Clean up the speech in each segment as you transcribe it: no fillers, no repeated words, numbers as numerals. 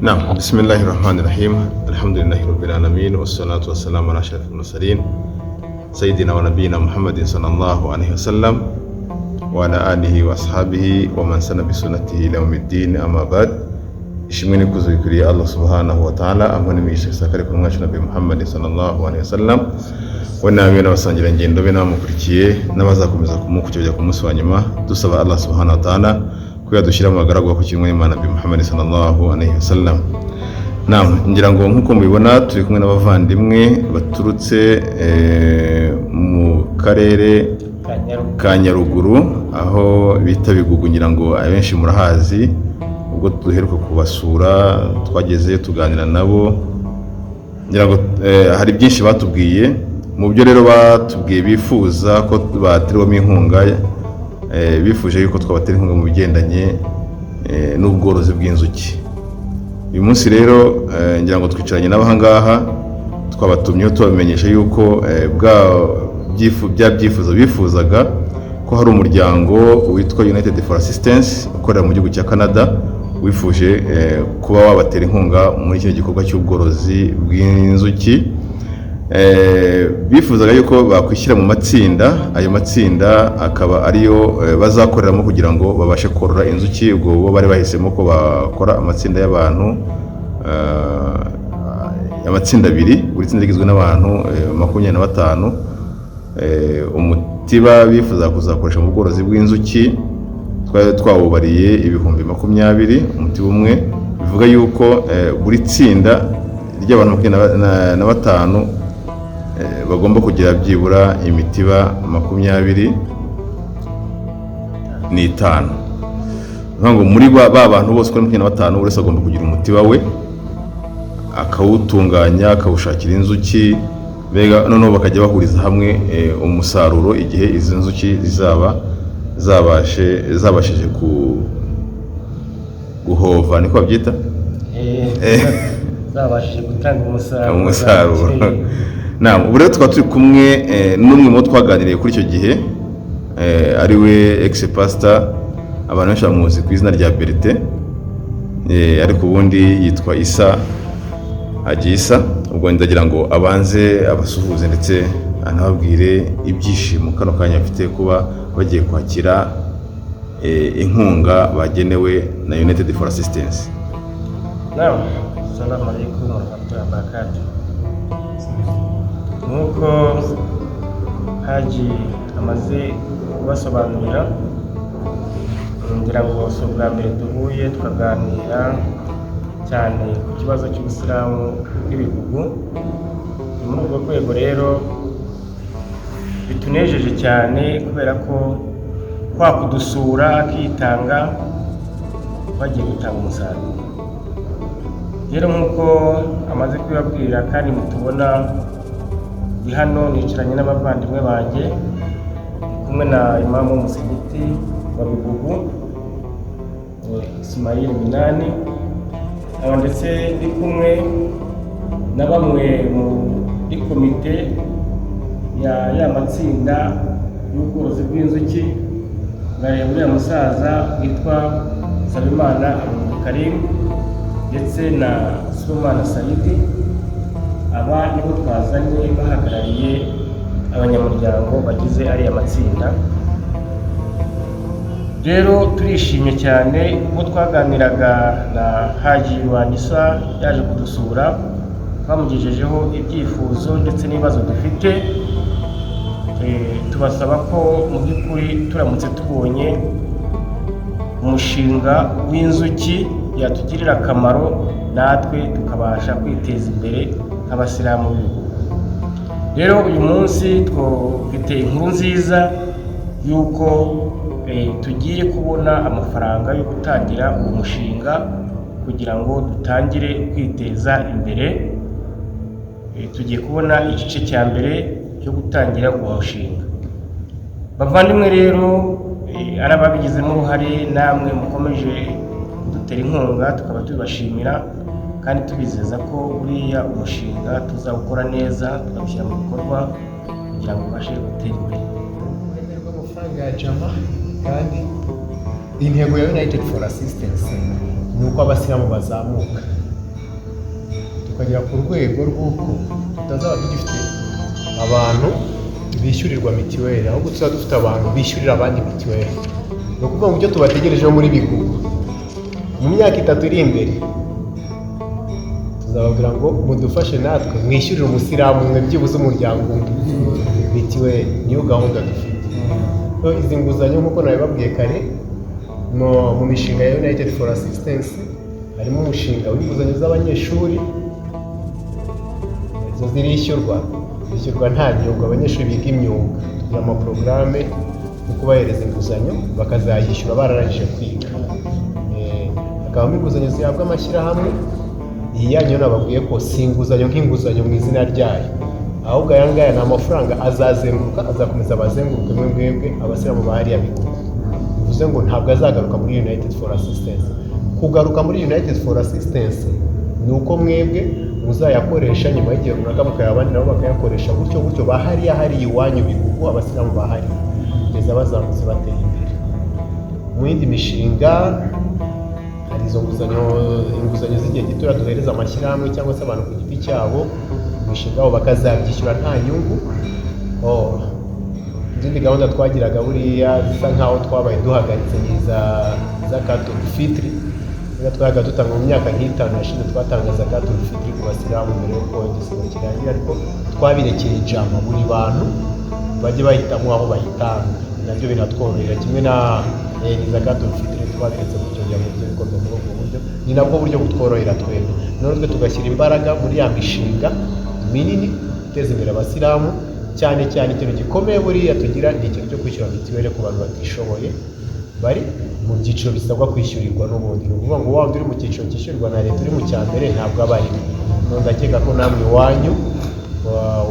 نعم بسم الله الرحمن الرحيم الحمد لله رب العالمين والصلاة والسلام على أشرف المرسلين سيدنا ونبينا محمد صلى الله عليه وسلم وعلى آله وأصحابه ومن سن بسنته إلى يوم الدين أما بعد ishimwe kuzikuriye Allah subhanahu wa ta'ala amone mishe sakare ku mwacu nabi Muhammad sallallahu alaihi wasallam wanawe n'abasangira ngendo be namukurikiye n'abazakomeza kumukujya ku munsi wa nyuma dusaba Allah subhanahu wa ta'ala ko yadushira mu bagaragu ku kimwe n'Imana nabi Muhammad sallallahu alaihi wasallam. Naam, ngira ngo nkuko mubibona turi kumwe n'abavandimwe baturutse mu karere ka Nyaruguru aho bita Bigugu, ngira ngo abenshi murahazi ubwo duheruka kubasura twageze tuganira nabo, ngira ngo hari byinshi batubwiye. Mu byo rero batubwiye bifuza ko baterwamo inkunga, bifuje yuko twabatera inkunga mu bigendanye n'ubworozi bw'inzuki. Uyu munsi rero ngira ngo twicaranye n'abahangaha twabatumyeho tubamenyesha yuko bya byifuzo bifuzaga ko hari umuryango witwa United for Assistance ukorera mu gihugu cya Canada wifuje kuba wabatera inkunga muri kino gikorwa cy'ubworozi bw'inzuki. Bifuzaga yuko bakwishyira mu matsinda, ayo matsinda akaba ariyo bazakoreramo kugira ngo babashe korora inzuki. Ubwo bo bari bahisemo ko bakora amatsinda y'abantu, amatsinda abiri, buri tsinda rigizwe n'abantu 25. Umutiba bifuza kuzakoresha mu bworozi bw'inzuki twari twawubariye ibihumbi 20 umutiba umwe, bivuga yuko buri tsinda ry'abantu 25 bagomba kugira byibura imitiba 25. Ntango muri ba bantu bose kuri 25 uretse agomba kugira umutiba we akawutunganya akawushakira inzuki, bega noneho bakajya bahuriza hamwe umusaruro igihe izi nzuki zizaba zabashije guhova, niko babyita zabashije gutanga umusaruro. Naam, ubu rero twaba turi kumwe n'umwe mu twaganiriye kuri icyo gihe, ari we ex-pastor abantu benshi bamuzi ku izina rya Bertin, ariko ubundi yitwa Isa Agisa. Ubwo ndagira ngo abanze abasuhuze ndetse anababwire ibyishimo kano kanya afite kuba bagiye kwakira inkunga bagenewe na United for Assistance. Naam, assalamu alaikum warahmatullahi wabarakatuh. Nkuko Haji amaze kubasobanurira, ngira ngo so bwa mbere duhuye tukaganira cyane ku kibazo cy'Ubusilamu bw'Ibigugu. Muri ubwo rwego rero bitunejeje cyane kubera ko kwa kudusura akitanga bagiye gutanga umusaruro. Rero nkuko amaze kubabwira kandi mutubona ndi hano nicaranye n'abavandimwe banjye, kumwe na imamu w'umusigiti wa Bigugu Ismail Minani, ndetse ndi kumwe na bamwe muri komite ya matsinda y'ubworozi bw'inzuki, ngareba uriya musaza witwa Sabimana Abdul Karim ndetse na Sibomana Saidi. Aba nibo twazanye bahagarariye abanyamuryango bagize ariya matsinda. Rero turishimye cyane ubwo twaganiraga na Haji Wanisa yaje kudusura, twamugejejeho ibyifuzo ndetse n'ibibazo dufite. Tubasaba ko mu by'ukuri turamutse tubonye umushinga w'inzuki yatugirira akamaro natwe tukabasha kwiteza imbere nk'abasilamu b'Ibigugu. Rero uyu munsi twafite inkuru nziza yuko tugiye kubona amafaranga yo gutangira uwo mushinga kugira ngo dutangire kwiteza imbere. Tugiye kubona igice cya mbere cyo gutangira uwo mushinga. Bavandimwe rero arababigizemo uruhare, namwe mukomeje kudutera inkunga tukaba tubashimira kandi tubizeza ko buriya umushinga tuzawukora neza tukabishyira mu bikorwa kugira ngo ubashe gutera imbere. Amafaranga ya Jama kandi intego ya United for Assistance ni uko abasilamu bazamuka tukagera ku rwego rw'uko tutazaba tugifite abantu bishyurirwa mitiweli, ahubwo tuzaba dufite abantu bishyurira abandi mitiweli. Ni ukuvuga ngo ibyo tubategerejeho muri Bigugu mu myaka 3 iri imbere, tuzababwira ngo mudufashe natwe mwishyurire umusilamu umwe byibuze umuryango mitiweli. Niyo gahunda dufite. Izi nguzanyo nk'uko nabibabwiye kare, mu mishinga ya United for Assistance harimo umushinga w'inguzanyo z'abanyeshuri. Izo zirishyurwa nta nyungu. Abanyeshuri biga imyuga tugira amaporogaramu yo kubahereza inguzanyo bakazayishyura bararangije kwiga. Hakabamo inguzanyo zihabwa amashyirahamwe. Iyi yanyu nababwiye ko si inguzanyo nk'inguzanyo mu izina ryayo, ahubwo aya ngaya ni amafaranga azazenguruka, azakomeza abazenguruke mwebwe abasilamu ba hariya Bigugu. Bivuze ngo ntabwo azagaruka muri United for Assistance. Kugaruka muri United for Assistance ni uko mwebwe muzayakoresha nyuma y'igihe runaka, abandi nabo bakayakoresha gutyo bahariya iwanyu Bigugu, abasilamu bahari kugeza bazamutse bateye imbere. Mu yindi mishinga hari izo inguzanyo z'igihe gito duhereza amashyirahamwe cyangwa se abantu ku giti cyabo, imishinga yabo bakazabyishyura nta nyungu. Izindi gahunda twagiraga buriya zisa nkaho twabaye duhagaritse zakatul fitri. Twabaga dutanga mu myaka nk'itanu yashize, twatangaza zakatul fitri ku basilamu mbere y'uko igisibo kirangira, ariko twabirekeye ijambo buri bantu bajye bahitamo aho bayitanga. Nabyo binatworohera, kimwe na zakatul fitri twabiretse kugira ngo bijye bikorwa muri ubwo buryo. Ni nabwo buryo butworohera twebwe. None tugashyira imbaraga muri ya mishinga minini guteza imbere abasilamu, cyane ikintu gikomeye buriya tugira ni ikintu cyo kwishyura mitiweli ku bantu batishoboye bari mu byiciro bisabwa kwishyurirwa n'ubundi. Ni ukuvuga ngo waba uri mu cyiciro cyishyurwa na leta, uri mu cya mbere ntabwo aba arimo. None ndakeka ko namwe iwanyu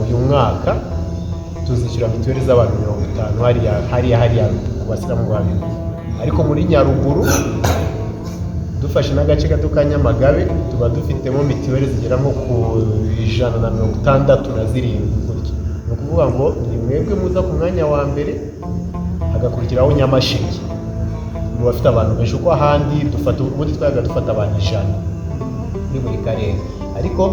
uyu mwaka tuzishyura mitiweli z'abantu 50 hariya ku basilamu ba Bigugu. Ariko muri Nyaruguru dufashe n'agace gato ka Nyamagabe tuba dufitemo mitiweli zigera nko ku 167 gutyo. Ni ukuvuga ngo ni mwebwe muza ku mwanya wa mbere, hagakurikiraho Nyamasheke mu bafite abantu benshi, uko ahandi ubundi twabaga dufata abantu 100 muri buri karere, ariko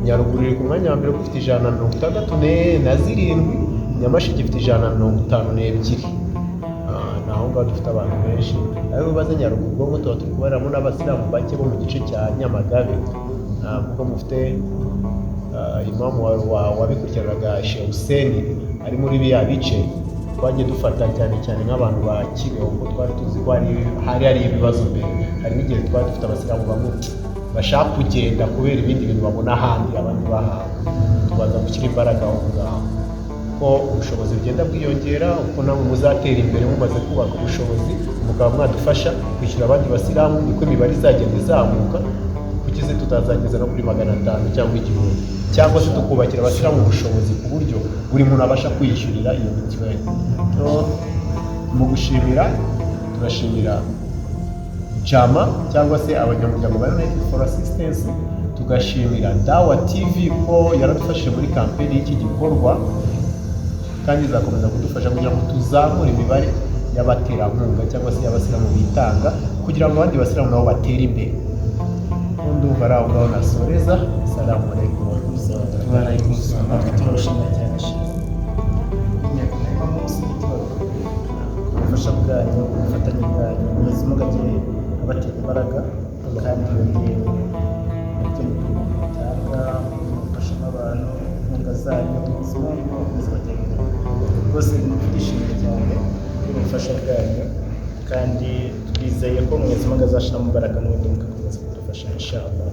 Nyaruguru iri ku mwanya wa mbere ufite 167, Nyamasheke ifite 152. Naho ngaho dufite abantu benshi. Ariko baze Nyaruguru ubwo tuba turi kubaramo n'abasilamu bake bo mu gice cya Nyamagabe, kuko mufite imamu wabikurikiranaga Sheikh Hussein ari muri biya bice. Twagiye dufata cyane nk'abantu ba Kibeho, kuko twari tuzi ko hari ibibazo mbere. Hari n'igihe twari dufite abasilamu bamwe bashaka kugenda kubera ibindi bintu babona ahandi abandi bahawe. Tubaza gushyira imbaraga aho ngaho ko ubushobozi bugenda bwiyongera, uko namwe muzatera imbere mumaze kubaka ubushobozi, mukaba mwadufasha kwishyura abandi basilamu, niko imibare izagenda izamuka kugeza tutazageza no kuri 500 cyangwa 1000, cyangwa se tukubakira abasilamu ubushobozi ku buryo buri muntu abasha kwiyishyurira iyo mitiweli. Mu gushimira, turashimira Jama cyangwa se abanyamuryango ba United for Assistance, tugashimira Dawa TV ko yaradufashije muri kampeni y'iki gikorwa, kandi izakomeza kudufasha kugira ngo tuzamure imibare y'abaterankunga cyangwa se y'abasilamu bitanga, kugira ngo abandi basilamu nabo batere imbere. Ndumva ari aho ngaho nasoreza. Assalamu alaikum wa rahmatullahi wa barakatuh. Turashimira cyane ubufasha bwanyu, ubufatanye bwanyu, ubuzima bwagiye abatera imbaraga, kandi yongeye ibyo mutanga, mufasha n'abantu, inkunga zanyu, ubuzima bwiza batera imbere. Rwose twishimiye cyane ubufasha bwanyu, kandi twizeye ko mwese mugazashiramo imbaraga n'ubundi mugakomeza kudufasha inshallah.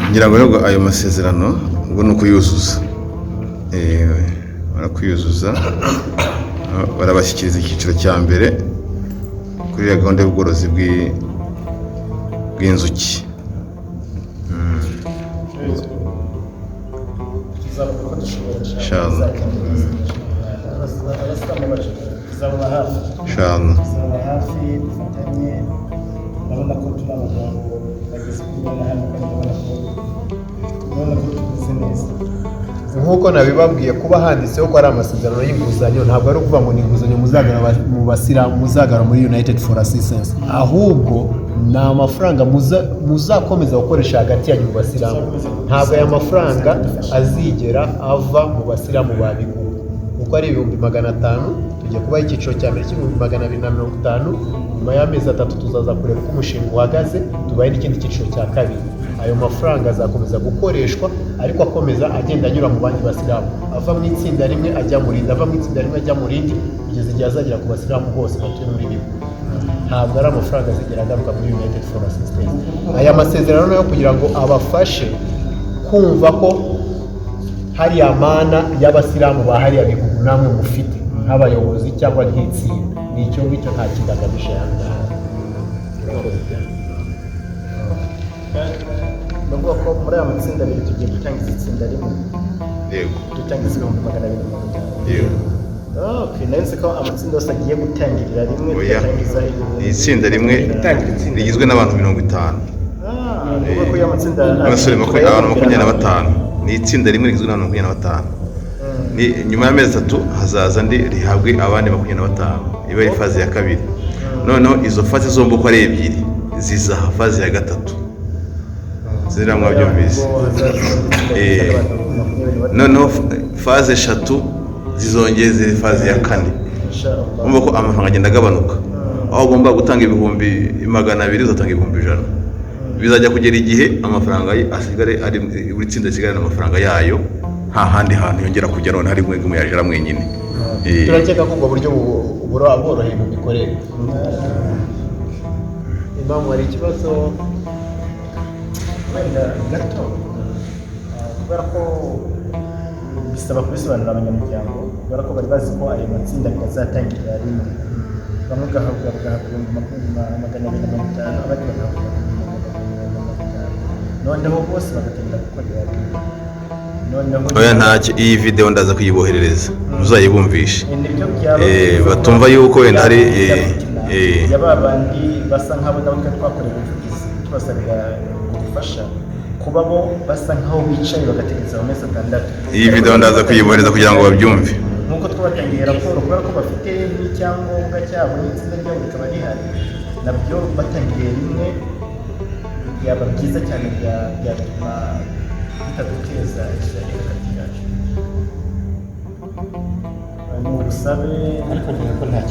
Ngira ngo rero ayo masezerano ubwo ni ukuyuzuza, barakuyuzuza, barabashyikiriza icyiciro cya mbere kuri ya gahunda y'ubworozi bw'inzuki. Inshallah. Tuzaba hafi. Inshallah. Tuzaba hafi, dufatanye. Urabona ko turi abagabo bageze kuri hano, kandi urabona ko tumeze neza. nk'uko nabibabwiye kuba handitseho ko ari amasezerano y'inguzanyo ntabwo ari ukuvuga ngo ni inguzanyo mu basilamu muzagara muri United for Assistance, ahubwo ni amafaranga muzakomeza gukoresha hagati yanyu mu basilamu. Ntabwo aya mafaranga azigera ava mu basilamu ba Bigugu, kuko ari 500,000. Tugiye kubaha icyiciro cya mbere cy'250,000, nyuma y'amezi 3 tuzaza kureba uko umushinga uhagaze, tubahe n'ikindi cyiciro cya kabiri. Ayo mafaranga azakomeza gukoreshwa ariko akomeza agenda anyura mu bandi basilamu, ava mu itsinda rimwe ajya mu rindi, ava mu itsinda rimwe ajya mu rindi, kugeza igihe azagera ku basilamu bose batuye muri Bigugu. Ntabwo ari amafaranga azigera agaruka muri United for Assistance. Aya masezerano yo kugira ngo abafashe kumva ko hari amana y'abasilamu bahariya Bigugu namwe mufite nk'abayobozi cyangwa nk'itsinda. Ni icyo ngicyo, nta kindi agamije ahangaha. Bavuga ko muri aya matsinda abiri tugiye gutangiza itsinda rimwe. Yego. Dutangiza 250,000. Yego. Okay, nahise ko amatsinda yose agiye gutangirira rimwe, Oya. dutangiza Ni itsinda rimwe rigizwe n'abantu 50. Bavuga ko aya matsinda Abasore abantu 25. Ni itsinda rimwe rigizwe n'abantu 25. Ni nyuma y'amezi 3 hazaza ndi rihabwe abandi 25. Iba ari faze ya kabiri. Noneho izo faze zombi uko ari ebyiri zizaha faze ya gatatu. Zira mwabyumvise. Noneho faze 3 zizongeze faze ya 4. Umva ko amafaranga agenda agabanuka. Aho ugomba gutanga 200,000 uzatanga 100,000. Bizajya kugera igihe amafaranga asigare ari buri tsinda sigara n'amafaranga yayo, nta handi hantu yongera kujya none hari mwe muyajira mwenyine. Turakeka ko ubwo buryo boroheye mu mikorere. Impamvu hari ikibazo wenda gato, kubera ko bisaba kubisobanurira abanyamuryango, kubera ko bari bazi ko ayo matsinda azatangirira rimwe, bamwe bagahabwa 250,000, abandi bagahabwa 250,000, noneho bose bagatangira gukorera rimwe. Oya ntacyo, iyi video ndaza kuyiboherereza muzayibumvishe. Nibyo byaba batumva yuko wenda hari yababandi basa nk'abo nabo twakorera ubuvugizi tubasabira ubufasha kuba bo basa nk'aho bicaye bagategereza amezi 6. Iyi video ndaza kuyibohereza kugira ngo babyumve. Nk'uko twabatangiye raporo kubera ko bafite n'icyangombwa cyabo n'itsinda ryabo rikaba rihari, nabyo batangiye rimwe byaba byiza cyane, byatuma bitaduteza ikibazo hagati yacu. Ni ubusabe ariko ngira ko nta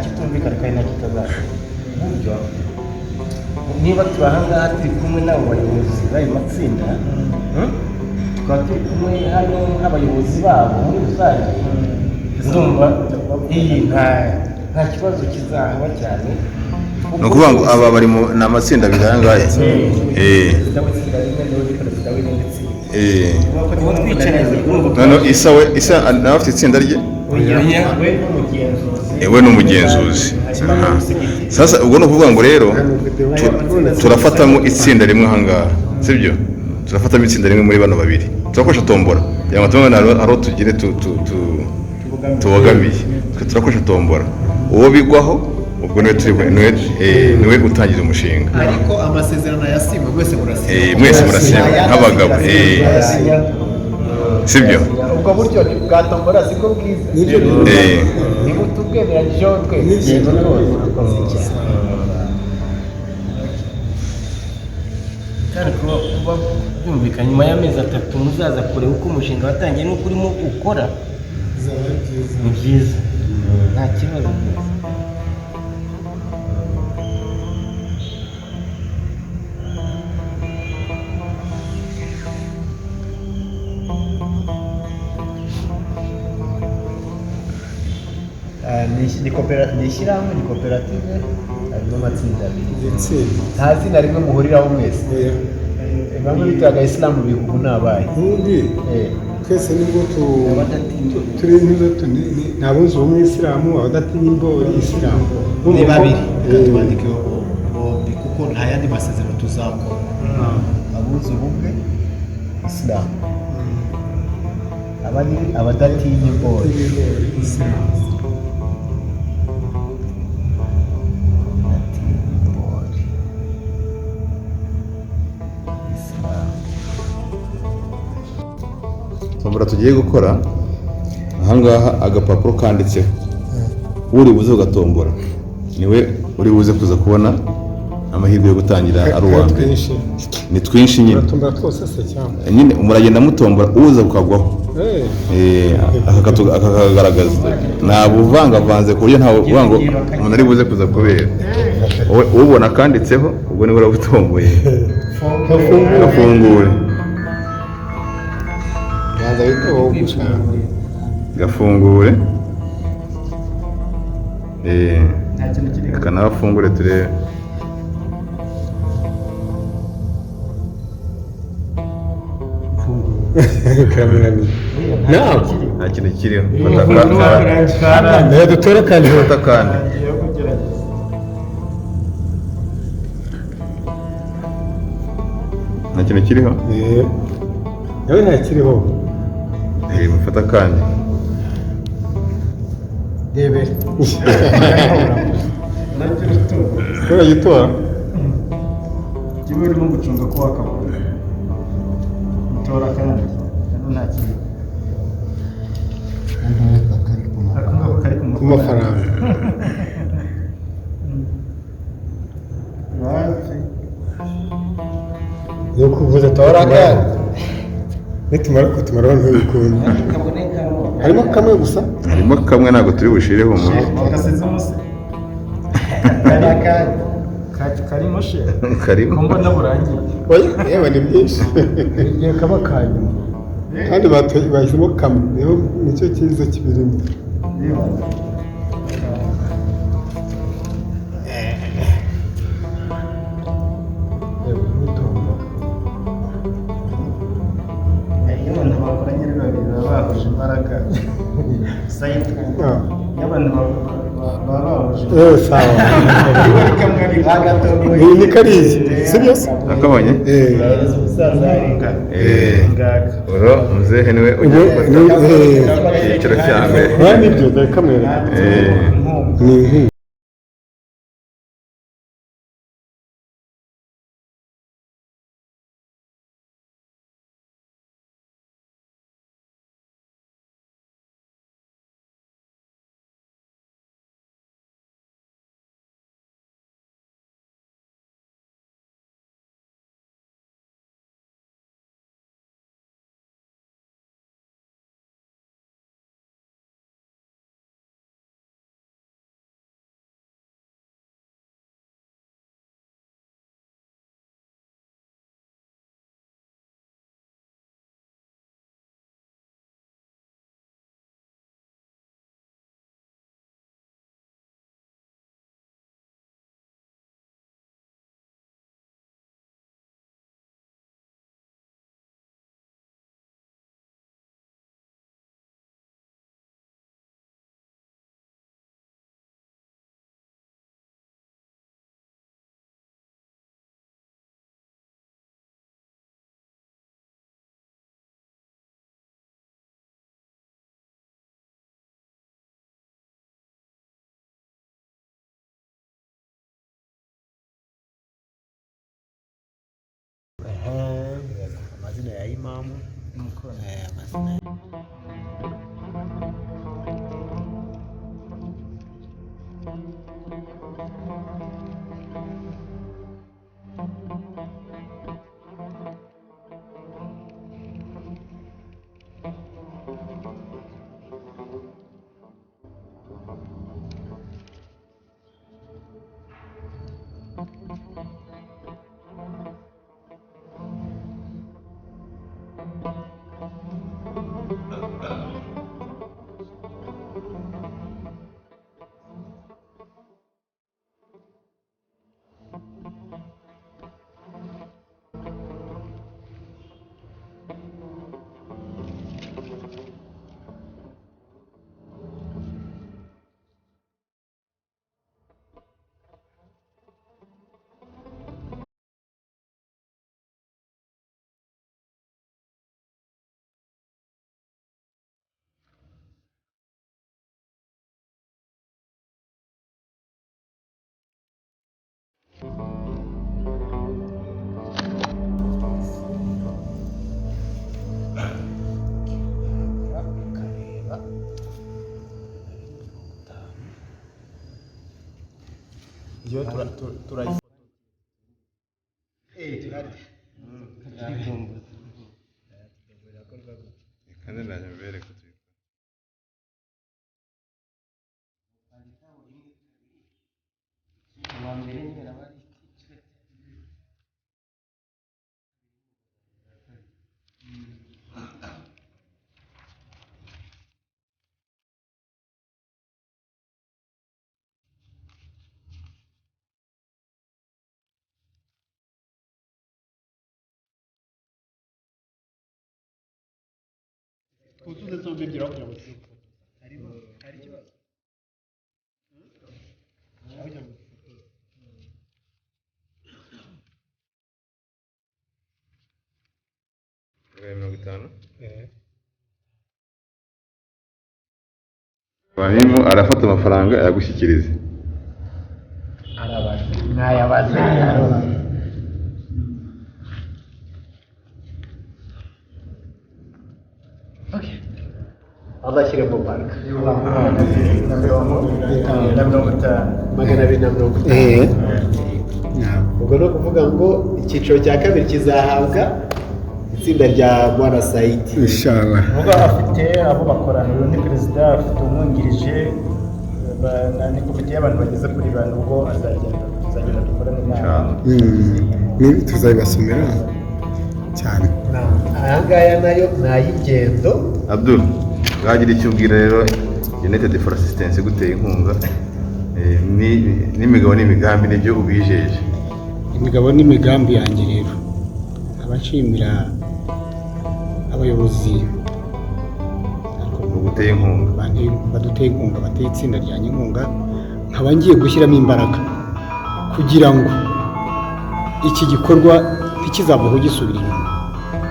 kitumvikana kandi nta kitazaba. Buryo niba turi aha ngaha turi kumwe n'abo bayobozi b'ayo matsinda, tukaba turi kumwe hano nk'abayobozi babo muri rusange, ndumva iyi nta kibazo kizahaba cyane. Ni ukuvuga ngo aba bari mu amatsinda abiri aya ngaya. Noneho Isa nawe afite itsinda rye. We n'umugenzuzi. Sasa ubwo ni ukuvuga ngo rero turafatamo itsinda rimwe aha ngaha, sibyo? Turafatamo itsinda rimwe muri bano babiri, turakoresha tombora kugira ngo tubone aho tugire tubogamiye. Turakoresha tombora, uwo bigwaho ubwo niwe utangiza umushinga. Ariko amasezerano yasimwe mwese murasinya. Mwese murasinya nk'abagabo. Sibyo? Ubwo buryo bwa tombora siko bwiza. Ni utubwemeranyije twese. Kandi kuba byumvikana nyuma y'amezi 3 muzaza kureba uko umushinga watangiye n'uko urimo ukora, ni byiza, nta kibazo. Ni ishyirahamwe, ni koperative, harimo amatsinda abiri. Nta zina rimwe muhuriraho mwese. Bamwe bitaga Islam Bigugu n'abaye. Twese nibwo turi ntabuze umwisilamu, abadatinya imbori isilamu. Ni babiri. Katubandikeho bombi kuko nta yandi masezerano tuzakora. Abuze ubumwe Islam. Abandi abadatinya imbori isilamu. tombora tugiye gukora ahangaha agapapuro kanditseho uri buze ugatombora niwe uri buze kuza kubona amahirwe yo gutangira ari uwa mbere. Ni twinshi nyine uratombora twose se cyangwa nyine muragenda mutombora uza ukagwaho akakagaragaza nta buvangavanze ku buryo nta uvuga ngo umuntu ari buze kuza kubera ubona kanditseho ubwo niwe urabutomboye gafungure yaza bitoho gushaka gafungure akanabafungure turebe kamerani nta kintu kiriho nayo dutora kandi fata kandi nta kintu kiriho nawe nta kiriho mufata kandi debe kora yitora kimwe urimo gucunga ko wakabona mutora kandi nta kintu ku mafaranga yo kuvuza tora kandi nitumara kutumara ntibikunda harimo kamwe gusa harimo kamwe ntabwo turi bushireho mu karimo she karimo ko mbona burangiye oya yewe ni byinshi igihe kaba kanyuma kandi bashyizemo kamwe niho nicyo cyiza kibirimo iyo abantu bakoranye ari babiri baba bahuje imbaraga sayiti iyo abantu baba bahuje sawa bagatoboye ni kariya sibyo nakabonye ngaka uro muzehe niwe ujya gufata icyiciro cya mbere nibyo dore kamera ni nk'iyi amazina ya imamu amazina yo turayifotoza kandi ndaje mbereke tubikora. uwa mbere nyine aba ari twuzuze zombi ebyiri aho kugira ngo tuzifotoze hari ikibazo aho kugira ngo tuzifotoze $50. Ibrahimu arafata amafaranga ayagushyikiriza. arabaze ntayabaze azashyire mu banki magana abiri na mirongo itanu ubwo ni ukuvuga ngo icyiciro cya kabiri kizahabwa itsinda rya Bwana Saidi inshallah. ubwo afite abo bakorana uyu ni perezida afite umwungirije ni komite y'abantu bageze kuri bane ubwo tuzagenda dukorane inama Tuzabibasomera cyane. aya ngaya nayo ni ay'ingendo Abdul, bwagira icyo ubwira rero United for Assistance guteye inkunga n'imigabo n'imigambi nibyo ubijeje. Imigabo n'imigambi yanjye rero abashimira abayobozi Guteye inkunga. baduteye inkunga, bateye itsinda ryanjye inkunga, nkaba ngiye gushyiramo imbaraga kugira ngo iki gikorwa ntikizabaho gisubira inyuma,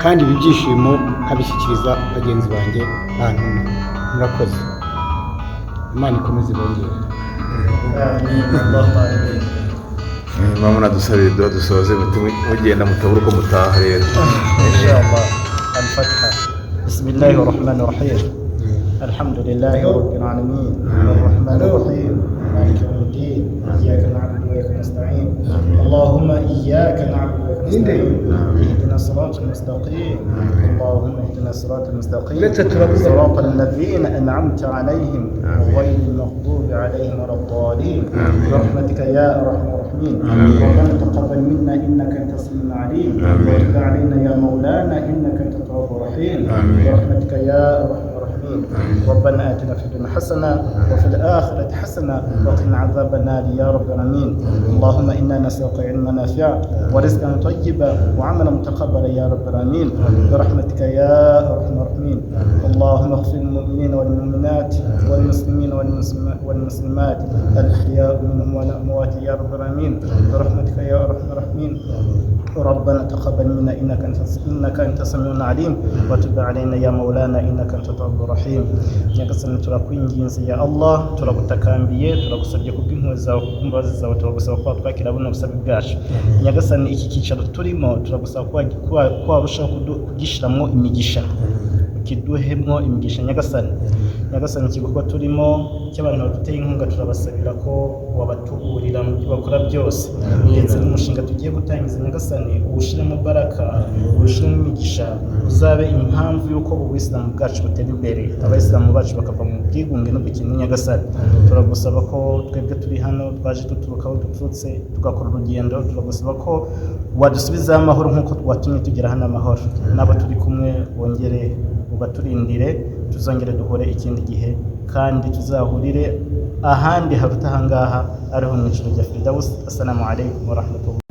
kandi ibi byishimo nkabishyikiriza bagenzi banjye bantu. Murakoze, Imana ikomeze ibongere. Mama nadusabire duha dusoze mugenda mutabura uko mutaha rero. إن شاء الله. الفتحة. بسم الله الرحمن الرحيم. الحمد لله رب العالمين الرحمن الرحيم مالك يوم الدين إياك نعبد وإياك نستعين اللهم إياك نعبد وإياك نستعين اهدنا الصراط المستقيم اللهم اهدنا الصراط المستقيم صراط الذين أنعمت عليهم غير المغضوب عليهم ولا الضالين برحمتك يا أرحم الراحمين ربنا تقبل منا إنك أنت السميع العليم وتب علينا يا مولانا إنك أنت التواب الرحيم برحمتك يا أرحم الراحمين ربنا آتنا في الدنيا حسنة وفي الآخرة حسنة وقنا عذاب النار يا رب العالمين اللهم إنا نسألك علما نافعا ورزقا طيبا وعملا متقبلا يا رب العالمين برحمتك يا أرحم الراحمين اللهم اغفر للمؤمنين والمؤمنات والمسلمين والمسلمات الأحياء منهم والأموات يا رب العالمين برحمتك يا أرحم الراحمين ربنا تقبل منا إنك أنت السميع العليم وتب علينا يا مولانا إنك أنت التواب الرحيم nyagasani turakwinginze ya Allah turagutakambiye turagusabye kubw'impuhwe zawe kubw'imbabazi zawe turagusaba ko twakira buno busabe bwacu nyagasani iki cyicaro turimo turagusaba ko warushaho kugishiramwo imigisha kiduhemwo imigisha nyagasani ikigo turimo cy'abantu baduteye inkunga turabasabira ko wabatuburira mu byo bakora byose ndetse n'umushinga tugiye gutangiza nyagasani uwushiramo baraka uwushiramo imigisha uzabe impamvu y'uko ubuyisilamu bwacu butera imbere abayisilamu bacu bakava mu bwigunge no gukina nyagasani turagusaba ko twebwe turi hano twaje duturuka aho duturutse tugakora urugendo turagusaba ko wadusubiza amahoro nk'uko twatumye tugera hano amahoro n'abo turi kumwe wongere ubaturindire tuzongere duhure ikindi gihe kandi tuzahurire ahandi haruta ahangaha ariho mu ijuru rya Firdaus. Assalamu alaikum wa rahmatullahi